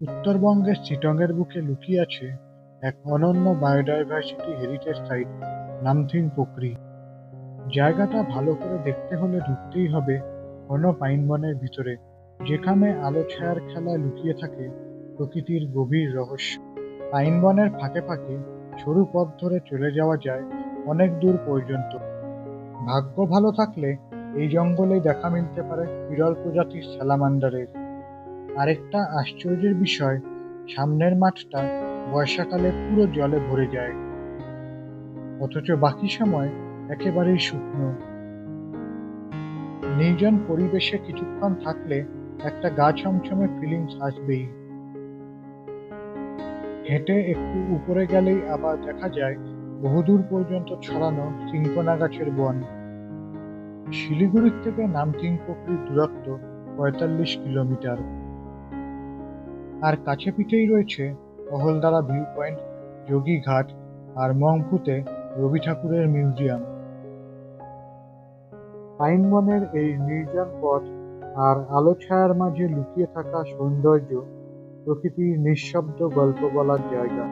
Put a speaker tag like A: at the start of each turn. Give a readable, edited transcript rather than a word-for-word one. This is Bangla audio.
A: উত্তরবঙ্গের চিটংয়ের বুকে লুকিয়ে আছে এক অনন্য বায়োডাইভার্সিটি হেরিটেজ সাইট নামথিং পোকরি। জায়গাটা ভালো করে দেখতে হলে ঢুকতেই হবে ঘন পাইন বনের ভিতরে, যেখানে আলো ছায়ার খেলায় লুকিয়ে থাকে প্রকৃতির গভীর রহস্য। পাইন বনের ফাঁকে ফাঁকে সরু পথ ধরে চলে যাওয়া যায় অনেক দূর পর্যন্ত। ভাগ্য ভালো থাকলে এই জঙ্গলেই দেখা মিলতে পারে বিরল প্রজাতির স্যালামান্ডারের। আরেকটা আশ্চর্যের বিষয়, সামনের মাঠটা বর্ষাকালে পুরো জলে ভরে যায়, অথচ বাকি সময় একেবারেই শুকনো। নির্জন পরিবেশে কিছুক্ষণ থাকলে একটা গা ছমছমে ফিলিংস আসবেই। হেঁটে একটু উপরে গেলেই আবার দেখা যায় বহুদূর পর্যন্ত ছড়ানো সিনকোনা গাছের বন। শিলিগুড়ির থেকে নামথিং পুকুরির দূরত্ব ৪৫ কিলোমিটার। আর কাছে পিঠেই রয়েছে অহলদারা ভিউ পয়েন্ট, যোগীঘাট আর মংপুতে রবি ঠাকুরের মিউজিয়াম। পাইন বনের এই নির্জন পথ আর আলো ছায়ার মাঝে লুকিয়ে থাকা সৌন্দর্য প্রকৃতির নিঃশব্দ গল্প বলার জায়গা।